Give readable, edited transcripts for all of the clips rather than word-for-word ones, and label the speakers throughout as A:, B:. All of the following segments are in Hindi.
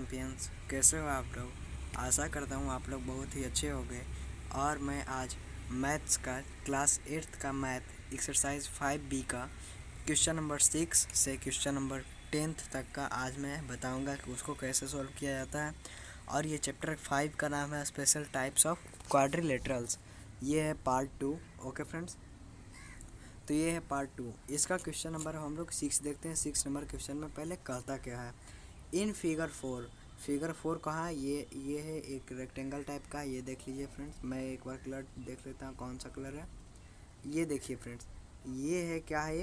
A: चैम्पियंस, कैसे हो आप लोग। आशा करता हूँ आप लोग बहुत ही अच्छे होंगे। और मैं आज मैथ्स का क्लास 8th का मैथ एक्सरसाइज 5B का क्वेश्चन नंबर 6 से क्वेश्चन नंबर 10th तक का आज मैं बताऊंगा कि उसको कैसे सॉल्व किया जाता है। और ये चैप्टर 5 का नाम है स्पेशल टाइप्स ऑफ क्वाड्रिलेटरल्स। ये है पार्ट 2। ओके फ्रेंड्स, तो ये है पार्ट 2। इसका क्वेश्चन नंबर हम लोग 6 देखते हैं। 6 नंबर क्वेश्चन में पहले कहता क्या है। इन फिगर 4 कहाँ है, ये है एक रेक्टेंगल टाइप का। ये देख लीजिए फ्रेंड्स, मैं एक बार कलर देख लेता हूँ कौन सा कलर है। ये देखिए फ्रेंड्स, ये है क्या है,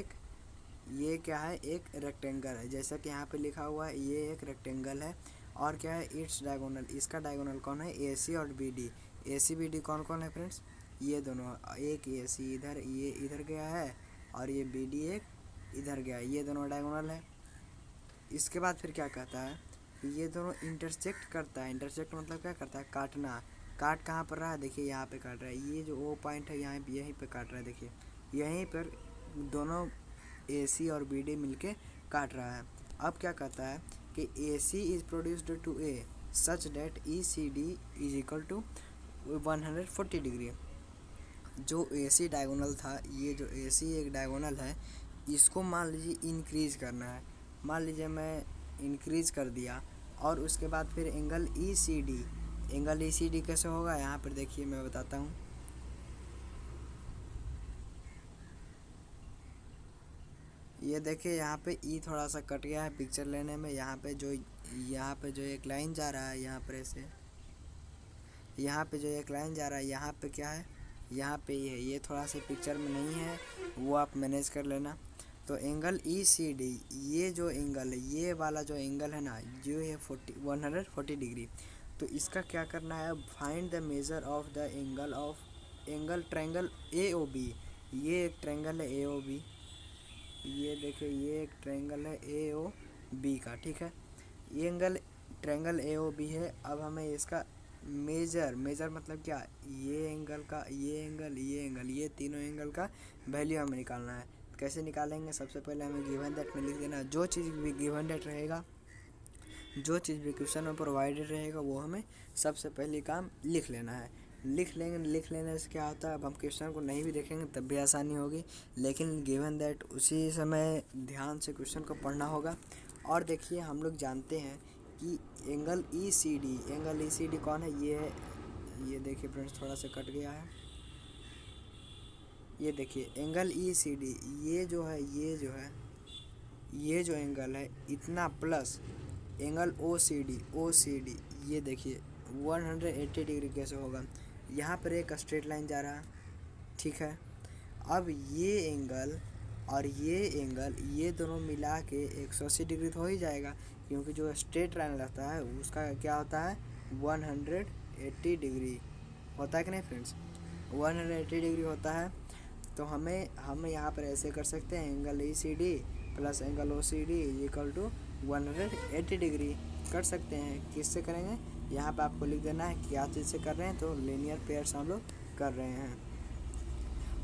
A: एक रेक्टेंगल है। जैसा कि यहाँ पे लिखा हुआ है, ये एक रेक्टेंगल है। और क्या है, इट्स डायगोनल, इसका डायगोनल कौन है, ए सी और बी डी। ए सी बी डी कौन कौन है फ्रेंड्स, ये दोनों। एक ए सी इधर, ये इधर गया है, और ये बी डी एक इधर गया है, ये दोनों डायगोनल है। इसके बाद फिर क्या कहता है, ये दोनों इंटरसेक्ट करता है। इंटरसेक्ट मतलब क्या करता है, काटना। काट कहाँ पर रहा है, देखिए यहाँ पे काट रहा है। ये जो ओ पॉइंट है यहाँ यहीं पे काट रहा है, देखिए यहीं पर दोनों ए सी और बी डी मिलके काट रहा है। अब क्या कहता है कि A C is produced to a such that E C D is equal to 140 degree. जो ए सी डायगोनल था, ये जो ए सी एक डायगोनल है, इसको मान लीजिए इंक्रीज करना है। मान लीजिए मैं इंक्रीज कर दिया, और उसके बाद फिर एंगल ई सी डी कैसे होगा, यहाँ पर देखिए मैं बताता हूँ। ये देखिए यहाँ पे ई थोड़ा सा कट गया है पिक्चर लेने में। यहाँ पे जो एक लाइन जा रहा है, यहाँ पर ऐसे, यहाँ पे जो एक लाइन जा रहा है, यहाँ पे क्या है, यहाँ पे ये थोड़ा सा पिक्चर में नहीं है, वो आप मैनेज कर लेना। तो एंगल ई सी डी, ये जो एंगल है, ये वाला जो एंगल है ना, जो है 140 डिग्री। तो इसका क्या करना है, find the measure of the angle triangle A O B. ये एक ट्रायंगल है ए ओ बी, ये देखिए ये एक ट्रायंगल है ए ओ बी का, ठीक है। ये angle triangle A O B है। अब हमें इसका मेजर मतलब क्या, ये एंगल का, ये तीनों एंगल का वैल्यू हमें निकालना है। कैसे निकालेंगे, सबसे पहले हमें गिवन दैट में लिख देना। जो चीज़ भी गिवन दैट रहेगा, जो चीज़ भी क्वेश्चन में प्रोवाइडेड रहेगा, वो हमें सबसे पहले काम लिख लेना है। लिख लेने से क्या होता है, अब हम क्वेश्चन को नहीं भी देखेंगे तब भी आसानी होगी, लेकिन गिवन दैट उसी समय ध्यान से क्वेश्चन को पढ़ना होगा। और देखिए हम लोग जानते हैं कि एंगल ई सी डी कौन है, ये देखिए फ्रेंड्स थोड़ा सा कट गया है। ये देखिए एंगल ई सी डी, ये जो एंगल है इतना, plus angle O C D, ये देखिए 180 डिग्री कैसे होगा। यहाँ पर एक स्ट्रेट लाइन जा रहा है, ठीक है। अब ये एंगल और ये दोनों मिला के 180 डिग्री तो हो ही जाएगा, क्योंकि जो स्ट्रेट लाइन रहता है उसका क्या होता है, 180 डिग्री होता है कि नहीं फ्रेंड्स, 180 डिग्री होता है। तो हम यहाँ पर ऐसे कर सकते हैं, angle E C D plus angle O C D equal to 180 degree कर सकते हैं। किससे करेंगे, यहाँ पे आपको लिख देना है क्या चीज़ से कर रहे हैं, तो लीनियर पेयर्स हम लोग कर रहे हैं।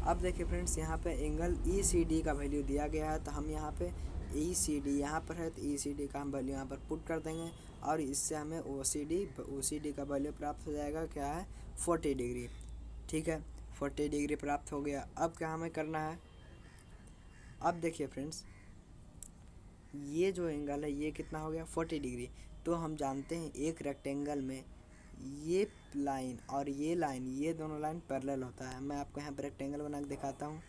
A: अब देखिए फ्रेंड्स, यहाँ पे एंगल ई सी डी का वैल्यू दिया गया है, तो हम यहाँ पे ई सी डी यहाँ पर है, तो ई सी डी का हम वैल्यू यहाँ पर पुट कर देंगे, और इससे हमें ओ सी डी का वैल्यू प्राप्त हो जाएगा, क्या है, 40 डिग्री, ठीक है। 40 डिग्री प्राप्त हो गया। अब क्या हमें करना है, अब देखिए फ्रेंड्स, ये जो एंगल है ये कितना हो गया, 40 डिग्री। तो हम जानते हैं एक रेक्टेंगल में ये लाइन और ये लाइन, ये दोनों लाइन पैरेलल होता है। मैं आपको यहाँ पर रेक्टेंगल बना के दिखाता हूँ।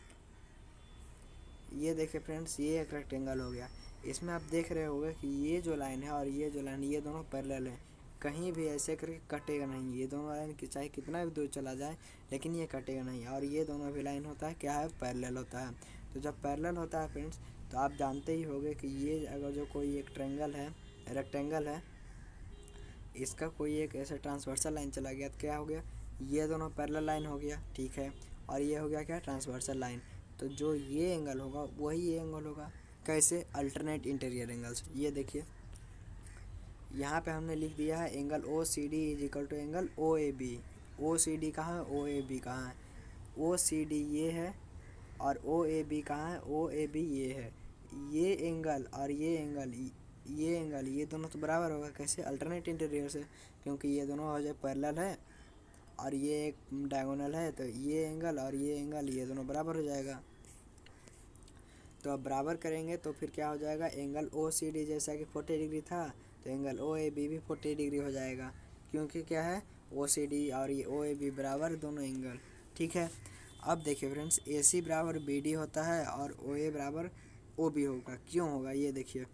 A: ये देखिए फ्रेंड्स, ये एक रेक्टेंगल हो गया। इसमें आप देख रहे होंगे कि ये जो लाइन है और ये जो लाइन, ये दोनों पैरेलल हैं, कहीं भी ऐसे करके कटेगा नहीं। ये दोनों लाइन की चाहे कितना भी दूर चला जाए, लेकिन ये कटेगा नहीं। और ये दोनों भी लाइन होता है, क्या है, पैरेलल होता है। तो जब पैरेलल होता है फ्रेंड्स, तो आप जानते ही होंगे कि ये अगर जो कोई एक रेक्टेंगल है, इसका कोई एक ऐसे ट्रांसवर्सल लाइन चला गया, तो क्या हो गया, ये दोनों पैरेलल लाइन हो गया, ठीक है। और ये हो गया क्या, ट्रांसवर्सल लाइन। तो जो ये एंगल होगा वही ये एंगल होगा। कैसे, अल्टरनेट इंटीरियर एंगल्स। ये देखिए यहाँ पे हमने लिख दिया है angle O C D is equal to angle O A B. O C D कहाँ है, ओ ए बी कहाँ है, ओ सी डी ये है, और ओ ए बी कहाँ है, ओ ए बी ये है। ये एंगल और ये एंगल ये एंगल, ये दोनों तो बराबर होगा। कैसे? अल्टरनेट इंटीरियर से, क्योंकि ये दोनों हो जाए पैरेलल है और ये एक डायगोनल है, तो ये एंगल और ये एंगल ये दोनों बराबर हो जाएगा। तो अब बराबर करेंगे तो फिर क्या हो जाएगा, एंगल ओ सी डी जैसा कि 40 डिग्री था तो एंगल ओ ए बी भी 40 डिग्री हो जाएगा, क्योंकि क्या है, ओ सी डी और ये ओ ए बी बराबर दोनों एंगल। ठीक है, अब देखिए फ्रेंड्स, ए सी बराबर बी डी होता है और ओ ए बराबर ओ बी होगा। क्यों होगा ये देखिए,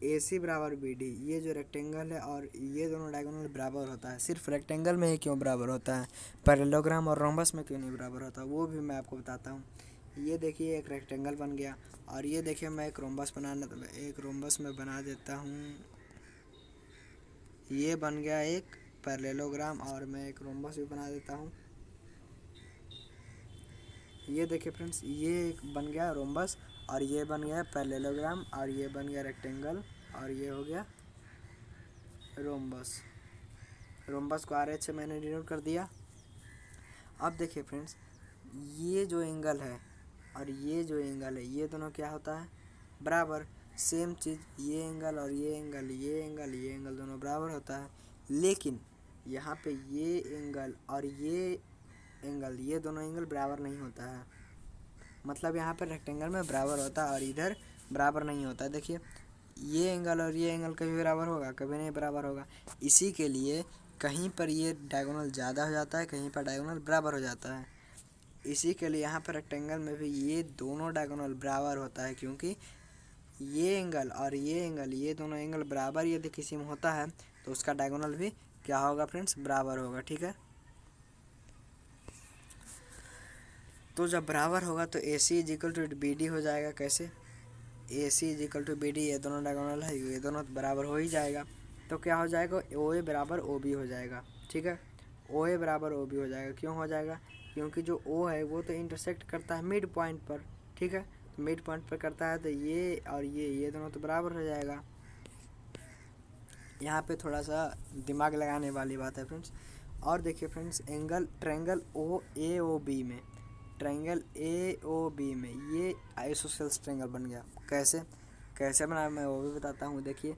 A: ए सी बराबर बी डी, ये जो रेक्टेंगल है और ये दोनों डायगोनल बराबर होता है। सिर्फ रेक्टेंगल में ही क्यों बराबर होता है, पैरेललोग्राम और रोम्बस में क्यों नहीं बराबर होता, वो भी मैं आपको बताता हूँ। ये देखिए एक रेक्टेंगल बन गया और ये देखिए मैं एक रोम्बस में बना देता हूँ। ये बन गया एक पैरेललोग्राम और मैं एक रोम्बस भी बना देता हूँ। ये देखिए फ्रेंड्स, ये एक बन गया रोम्बस और ये बन गया पैरेललोग्राम और ये बन गया रेक्टेंगल और ये हो गया रोम्बस। रोम्बस को RH से मैंने डिनोट कर दिया। अब देखिए फ्रेंड्स, ये जो एंगल है और ये जो एंगल है ये दोनों क्या होता है, बराबर। सेम चीज़, ये एंगल और ये एंगल, ये एंगल दोनों बराबर होता है। लेकिन यहाँ पे ये एंगल और ये एंगल, ये दोनों एंगल बराबर नहीं होता है। मतलब यहाँ पर रेक्टेंगल में बराबर होता है और इधर बराबर नहीं होता है। देखिए ये एंगल और ये एंगल कभी बराबर होगा, कभी नहीं बराबर होगा। इसी के लिए कहीं पर ये डायगोनल ज़्यादा हो जाता है, कहीं पर डायगोनल बराबर हो जाता है। इसी के लिए यहाँ पर रेक्टेंगल में भी ये दोनों डायगोनल बराबर होता है, क्योंकि ये एंगल और ये एंगल, ये दोनों एंगल बराबर यदि किसी में होता है तो उसका डायगोनल भी क्या होगा फ्रेंड्स, बराबर होगा। ठीक है, तो जब बराबर होगा तो A C is equal to B D हो जाएगा। कैसे? A C is equal to B D, ये दोनों डायगोनल है, ये दोनों बराबर हो ही जाएगा। तो क्या हो जाएगा, ओ ए बराबर ओ बी हो जाएगा। ठीक है, ओ ए बराबर ओ बी हो जाएगा। क्यों हो जाएगा, क्योंकि जो ओ है वो तो इंटरसेक्ट करता है मिड पॉइंट पर। ठीक है, तो मिड पॉइंट पर करता है तो ये और ये दोनों तो बराबर हो जाएगा। यहाँ पे थोड़ा सा दिमाग लगाने वाली बात है फ्रेंड्स। और देखिए फ्रेंड्स, ट्रायंगल ओ ए ओ बी में, ट्रायंगल ए ओ बी में ये आइसोसेल्स ट्रायंगल बन गया। कैसे बनाया मैं वो भी बताता हूँ। देखिए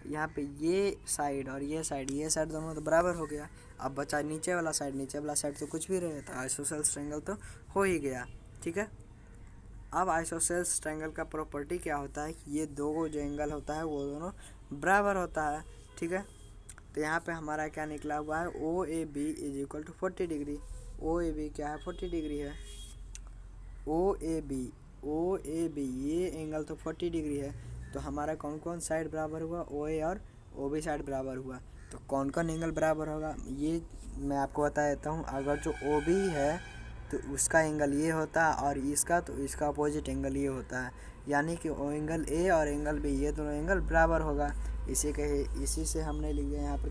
A: यहाँ पे ये साइड और ये साइड दोनों तो बराबर हो गया। अब बचा नीचे वाला साइड तो कुछ भी रहे, तो आइसोसेल्स ट्रायंगल तो हो ही गया। ठीक है, अब आइसोसेल्स ट्रायंगल का प्रॉपर्टी क्या होता है, ये दो जो एंगल होता है वो दोनों बराबर होता है। ठीक है, तो यहाँ पे हमारा क्या निकला हुआ है, O A B is equal to 40 degree. O A B क्या है, 40 डिग्री है। ओ ए बी ये एंगल तो 40 डिग्री है। तो हमारा कौन कौन साइड बराबर हुआ, ओ ए और ओ बी साइड बराबर हुआ। तो कौन कौन एंगल बराबर होगा ये मैं आपको बता देता हूँ। अगर जो ओ बी है तो उसका एंगल ये होता है और इसका तो इसका अपोजिट एंगल ये होता है, यानी कि ओ एंगल ए और एंगल बी ये दोनों एंगल बराबर होगा। इसी से हमने लिख दिया यहाँ पर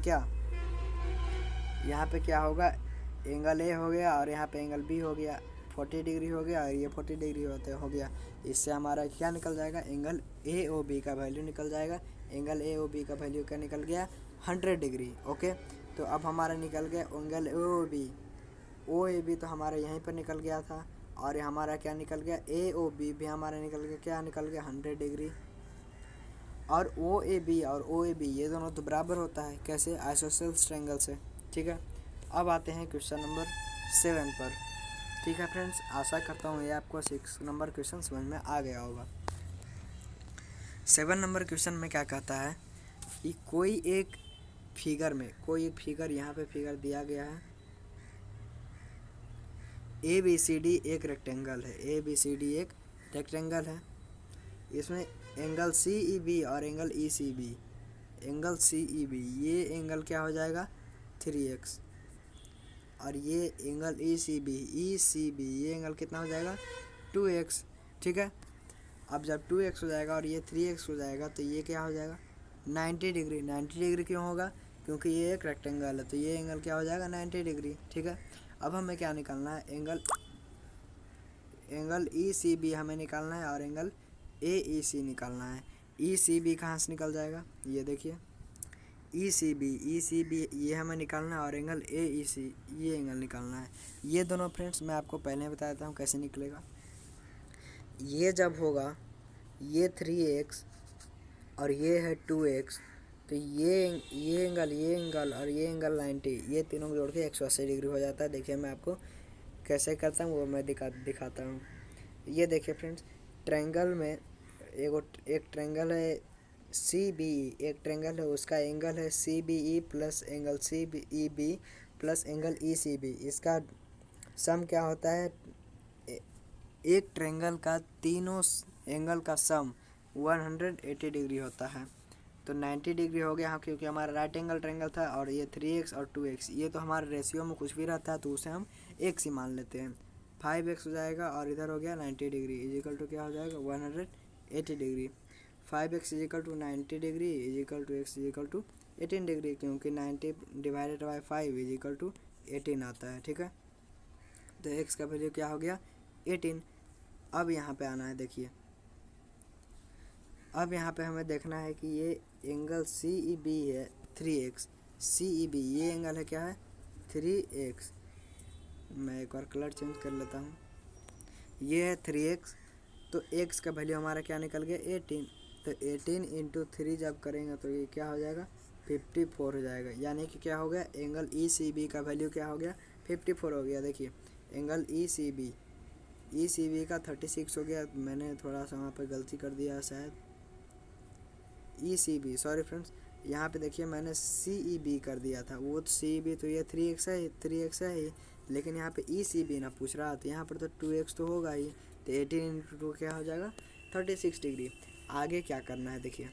A: यहाँ पे क्या होगा, एंगल ए हो गया और यहाँ पे एंगल बी हो गया, 40 डिग्री हो गया और ये 40 डिग्री हो गया। इससे हमारा क्या निकल जाएगा, एंगल ए ओ बी का वैल्यू निकल जाएगा। एंगल ए ओ बी का वैल्यू क्या निकल गया, 100 डिग्री। ओके, तो अब हमारा निकल गया एंगल ओ ए बी तो हमारा यहीं पर निकल गया था और हमारा क्या निकल गया, ए ओ बी भी हमारा निकल गया, क्या निकल गया, 100 डिग्री। और ओ ए बी और ओ ए बी ये दोनों तो बराबर होता है। कैसे, आइसोसेल्स ट्रायंगल से। ठीक है, अब आते हैं क्वेश्चन नंबर 7 पर। ठीक है फ्रेंड्स, आशा करता हूँ ये आपको 6 नंबर क्वेश्चन समझ में आ गया होगा। 7 नंबर क्वेश्चन में क्या कहता है कि कोई एक फिगर यहाँ पे फिगर दिया गया है, ए बी सी डी एक रेक्टेंगल है। ए बी सी डी एक रेक्टेंगल है, इसमें एंगल सी ई बी और angle E C B, angle C E B ये एंगल क्या हो जाएगा, 3x और ये एंगल ई सी बी ये एंगल कितना हो जाएगा, 2x। ठीक है, अब जब 2x हो जाएगा और ये 3x हो जाएगा तो ये क्या हो जाएगा, 90 डिग्री। 90 डिग्री क्यों होगा, क्योंकि ये एक रेक्टेंगल है तो ये एंगल क्या हो जाएगा, 90 डिग्री। ठीक है, अब हमें क्या निकालना है, एंगल ई सी बी हमें निकालना है और एंगल ए ई सी निकालना है। ई सी बी कहाँ से निकल जाएगा, ये देखिए ई सी बी ये हमें निकालना है और एंगल ए ई सी ये एंगल निकालना है। ये दोनों फ्रेंड्स मैं आपको पहले बता देता हूँ कैसे निकलेगा। ये जब होगा, ये 3x और ये है 2x, तो ये एंगल और ये एंगल 90, ये तीनों को जोड़ के 180 डिग्री हो जाता है। देखिए मैं आपको कैसे करता हूँ वो मैं दिखाता हूँ। ये देखिए फ्रेंड्स, ट्रायंगल में एक ट्रायंगल है CBE, एक ट्रायंगल है उसका एंगल है CBE plus angle CEB plus angle ECB। इसका सम क्या होता है, एक ट्रायंगल का तीनों एंगल का सम 180 डिग्री होता है। तो 90 डिग्री हो गया क्योंकि हमारा राइट एंगल ट्रायंगल था, और ये 3x और 2x ये तो हमारे रेशियो में कुछ भी रहता है तो उसे हम x ही मान लेते हैं। 5x हो जाएगा और इधर हो गया 90 डिग्री इजिकल टू क्या हो जाएगा 180 degree. 5x is equal to 90 degree is equal to x is equal to 18 degree, क्योंकि 90 डिवाइडेड बाई 5 इजिकल टू 18 आता है। ठीक है, तो x का वैल्यू क्या हो गया 18। अब यहाँ पे आना है, देखिए अब यहाँ पे हमें देखना है कि ये एंगल CEB है 3x, CEB ये एंगल है क्या है 3x। मैं एक बार कलर चेंज कर लेता हूँ, ये है 3x, तो x का वैल्यू हमारा क्या निकल गया 18। तो 18 इंटू 3 जब करेंगे तो ये क्या हो जाएगा 54 हो जाएगा, यानी कि क्या हो गया एंगल ECB का वैल्यू क्या हो गया 54 हो गया। देखिए एंगल ECB का 36 हो गया, मैंने थोड़ा सा वहाँ पर गलती कर दिया शायद, ECB सॉरी फ्रेंड्स, यहाँ पे देखिए मैंने CEB कर दिया था, वो तो CEB तो ये 3x है ही, लेकिन यहाँ पे ECB ना पूछ रहा था, यहाँ पर तो 2x तो होगा ही, तो 18 इंटू 2 क्या हो जाएगा 36 डिग्री। आगे क्या करना है, देखिए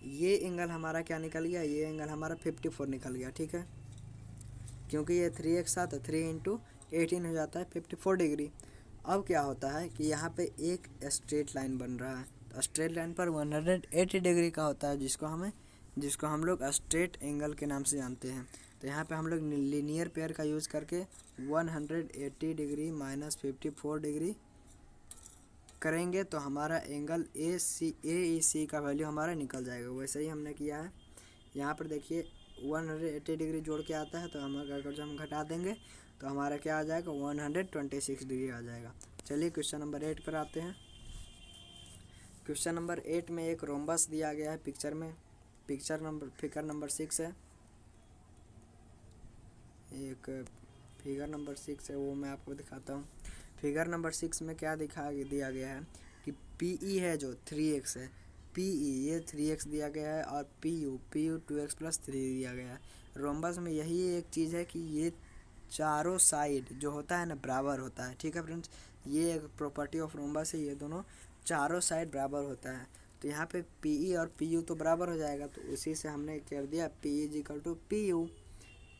A: ये एंगल हमारा क्या निकल गया, ये एंगल हमारा 54 निकल गया। ठीक है, क्योंकि ये 3x था तो 3 इंटू 18 हो जाता है 54 डिग्री। अब क्या होता है कि यहाँ पे एक स्ट्रेट लाइन बन रहा है, तो स्ट्रेट लाइन पर 180 डिग्री का होता है, जिसको हम लोग स्ट्रेट एंगल के नाम से जानते हैं। तो यहाँ पे हम लोग लीनियर पेयर का यूज़ करके 180 डिग्री माइनस 54 डिग्री करेंगे तो हमारा एंगल AEC का वैल्यू हमारा निकल जाएगा। वैसे ही हमने किया है, यहाँ पर देखिए 180 डिग्री जोड़ के आता है, तो हम अगर हम घटा देंगे तो हमारा क्या आ जाएगा 126 डिग्री आ जाएगा। चलिए क्वेश्चन नंबर 8 पर आते हैं। क्वेश्चन नंबर 8 में एक रोम्बस दिया गया है पिक्चर में, फिगर नंबर 6 है, एक फिगर नंबर 6 है वो मैं आपको दिखाता हूँ। फिगर नंबर 6 में क्या दिया गया है कि PE है जो 3x है, PE ये 3x दिया गया है, और PU 2x प्लस 3 दिया गया है। रोम्बस में यही एक चीज़ है कि ये चारों साइड जो होता है ना बराबर होता है। ठीक है फ्रेंड्स, ये एक प्रॉपर्टी ऑफ रोम्बस है, ये दोनों चारों साइड बराबर होता है। तो यहाँ पे PE और PU तो बराबर हो जाएगा, तो उसी से हमने कर दिया PE is equal to PU।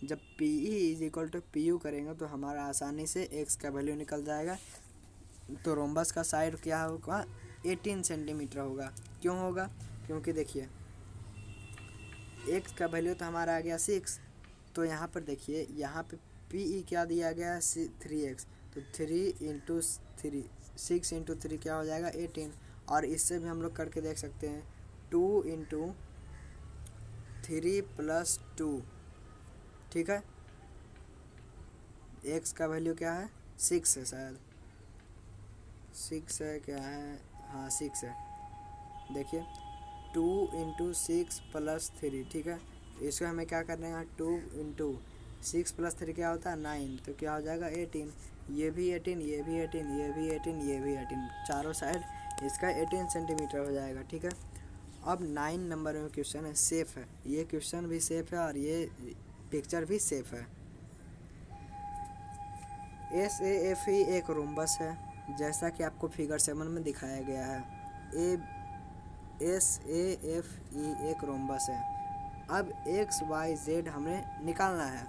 A: जब PE is equal to PU करेंगे तो हमारा आसानी से x का वैल्यू निकल जाएगा। तो रोम्बस का साइड क्या होगा 18 सेंटीमीटर होगा। क्यों होगा, क्योंकि देखिए x का वैल्यू तो हमारा आ गया 6, तो यहाँ पर देखिए यहाँ पे PE क्या दिया गया 3x, तो 3 इंटू 3 6 इंटू 3 क्या हो जाएगा 18, और इससे भी हम लोग करके देख सकते हैं 2 इंटू 3 प्लस 2। ठीक है, x का वैल्यू क्या है 6 है, शायद 6 है, क्या है, हाँ 6 है। देखिए 2 इंटू 6 प्लस 3। ठीक है, इसको हमें क्या करना है 2 इंटू 6 प्लस 3 क्या होता है 9, तो क्या हो जाएगा 18। ये भी 18, ये भी 18, ये भी 18, ये भी 18, चारों साइड इसका 18 सेंटीमीटर हो जाएगा। ठीक है, अब 9 नंबर में क्वेश्चन है सेफ है, ये क्वेश्चन भी सेफ है और ये पिक्चर भी सेफ है। SAFE एक रोम्बस है, जैसा कि आपको फिगर 7 में दिखाया गया है। SAFE एक रोम्बस है। अब x y z हमें निकालना है।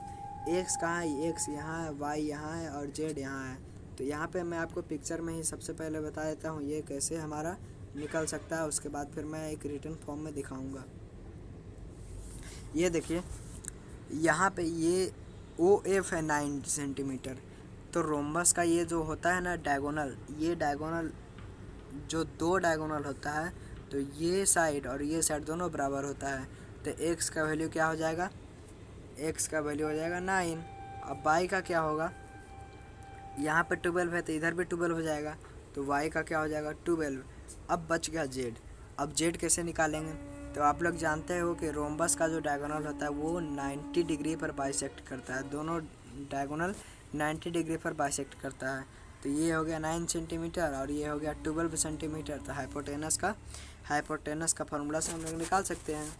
A: x कहाँ है, x यहाँ है, y यहाँ है और z यहाँ है। तो यहाँ पे मैं आपको पिक्चर में ही सबसे पहले बता देता हूँ ये कैसे हमारा निकल सकता है, उसके बाद फिर मैं एक रिटन फॉर्म में दिखाऊंगा। ये देखिए यहाँ पे ये OF है 9 सेंटीमीटर, तो रोम्बस का ये जो होता है ना डायगोनल, ये डायगोनल जो 2 डायगोनल होता है, तो ये साइड और ये साइड दोनों बराबर होता है। तो x का वैल्यू क्या हो जाएगा, x का वैल्यू हो जाएगा 9। अब y का क्या होगा, यहाँ पे 12 है तो इधर भी 12 हो जाएगा, तो y का क्या हो जाएगा 12। अब बच गया z, अब जेड कैसे निकालेंगे? तो आप लोग जानते हो कि रोम्बस का जो डायगोनल होता है वो 90 डिग्री पर बाइसेक्ट करता है, दोनों डायगोनल 90 डिग्री पर बाइसेक्ट करता है। तो ये हो गया 9 सेंटीमीटर और ये हो गया 12 सेंटीमीटर। तो हाइपोटेनस का फार्मूला से हम लोग निकाल सकते हैं।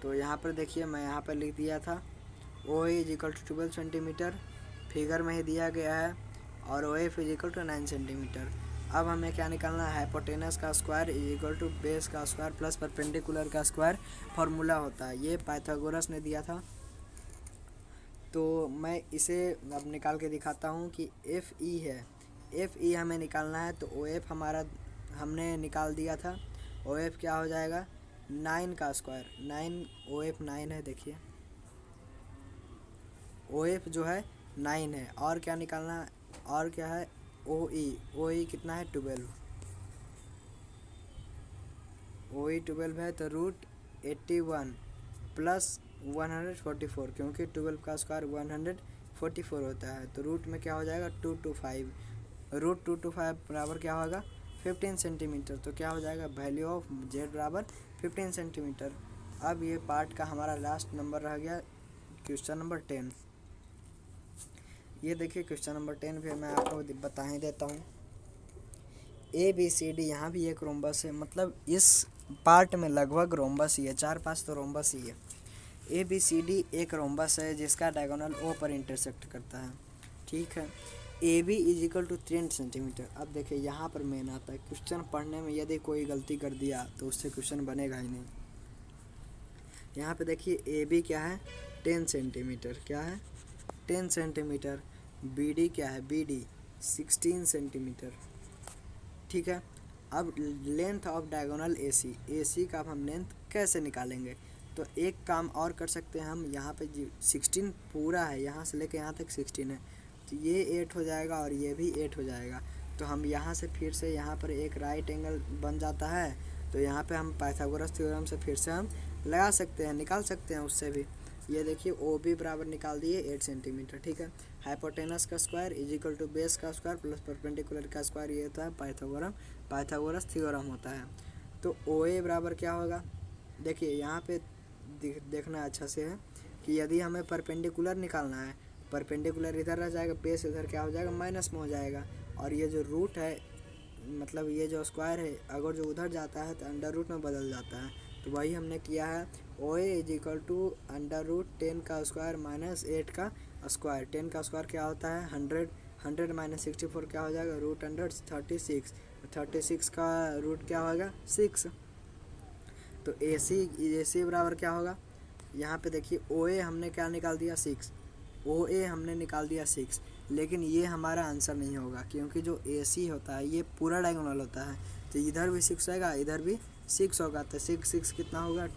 A: तो यहाँ पर देखिए मैं यहाँ पर लिख दिया था O is equal to 12 centimetre, figure में ही दिया गया है, और O F is equal to 9 centimetre. अब हमें क्या निकालना है? हाइपोटेनस का square is equal to base का स्क्वायर प्लस परपेंडिकुलर का स्क्वायर फार्मूला होता है। ये पाइथागोरस ने दिया था। तो मैं इसे अब निकाल के दिखाता हूँ कि एफ ई है, एफ ई हमें निकालना है। तो ओ एफ हमारा हमने निकाल दिया था। ओ एफ क्या हो जाएगा? 9 का स्क्वायर, 9 ओ एफ 9 है। देखिए ओ एफ जो है 9 है, और क्या निकालना है? और क्या है? ओ ई कितना है? 12। ओ ई 12 है, तो रूट 81 प्लस 144, क्योंकि 12 का स्क्वायर 144 होता है। तो रूट में क्या हो जाएगा? 225। रूट 225 बराबर क्या होगा? 15 सेंटीमीटर। तो क्या हो जाएगा? वैल्यू ऑफ जेड बराबर 15 सेंटीमीटर। अब ये पार्ट का हमारा लास्ट नंबर रह गया क्वेश्चन नंबर 10। ये देखिए क्वेश्चन नंबर 10 भी मैं आपको बता ही देता हूँ। ए बी सी डी, यहाँ भी एक रोम्बस है, मतलब इस पार्ट में लगभग रोम्बस ही है, 4-5 तो रोम्बस ही है। ए बी सी डी एक रोम्बस है जिसका डायगोनल ओ पर इंटरसेक्ट करता है, ठीक है। A B is equal to 3 centimetre. अब देखिए यहाँ पर मेन आता है क्वेश्चन पढ़ने में, यदि कोई गलती कर दिया तो उससे क्वेश्चन बनेगा ही नहीं। यहाँ पे देखिए ए बी क्या है? 10 सेंटीमीटर। क्या है? 10 सेंटीमीटर। बी डी क्या है? बी डी 16 सेंटीमीटर, ठीक है। अब लेंथ ऑफ डायगोनल ए सी का अब हम लेंथ कैसे निकालेंगे? तो एक काम और कर सकते हैं हम, यहाँ पे 16 पूरा है, यहाँ से लेके यहाँ तक 16 है, तो ये 8 हो जाएगा और ये भी 8 हो जाएगा। तो हम यहाँ से फिर से यहाँ पर एक राइट एंगल बन जाता है। तो यहाँ पे हम पाइथागोरस थ्योरम से फिर से हम लगा सकते हैं, निकाल सकते हैं उससे भी। ये देखिए ओ बी बराबर निकाल दिए 8 सेंटीमीटर, ठीक है। हाइपोटेनस का square is equal to base का स्क्वायर प्लस परपेंडिकुलर का स्क्वायर, ये होता है पाइथागोरस थ्योरम होता है। तो ओ ए बराबर क्या होगा? देखिए यहाँ पे देखना अच्छा से है कि यदि हमें परपेंडिकुलर निकालना है, परपेंडिकुलर इधर रह जाएगा, बेस इधर क्या हो जाएगा? माइनस में हो जाएगा, और ये जो रूट है, मतलब ये जो स्क्वायर है, अगर जो उधर जाता है तो अंडर रूट में बदल जाता है। तो वही हमने किया है। O A is equal to under root 10 का स्क्वायर माइनस 8 का स्क्वायर। 10 का स्क्वायर क्या होता है? 100। 100 माइनस 64 क्या हो जाएगा? रूट 100 36। 36 का रूट क्या होगा? 6। तो ए सी बराबर क्या होगा? यहाँ पे देखिए ओ ए हमने क्या निकाल दिया? 6। ओ ए हमने निकाल दिया 6, लेकिन ये हमारा आंसर नहीं होगा, क्योंकि जो ए सी होता है ये पूरा डायगोनल होता है। तो इधर भी 6 आएगा, इधर भी 6 होगा, तो 6 कितना होगा?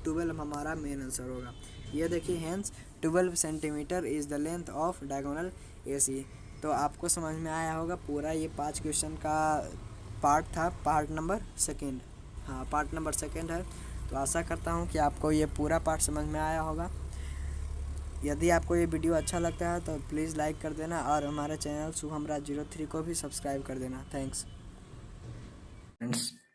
A: 12 हमारा मेन आंसर होगा। ये देखिए hence 12 centimetre is the length of diagonal A C. तो आपको समझ में आया होगा पूरा। ये 5 क्वेश्चन का पार्ट था, पार्ट नंबर 2। हाँ, पार्ट नंबर 2 है। तो आशा करता हूँ कि आपको ये पूरा पार्ट समझ में आया होगा। यदि आपको ये वीडियो अच्छा लगता है तो प्लीज़ लाइक कर देना, और हमारे चैनल शुभम राज 03 को भी सब्सक्राइब कर देना। Thanks friends.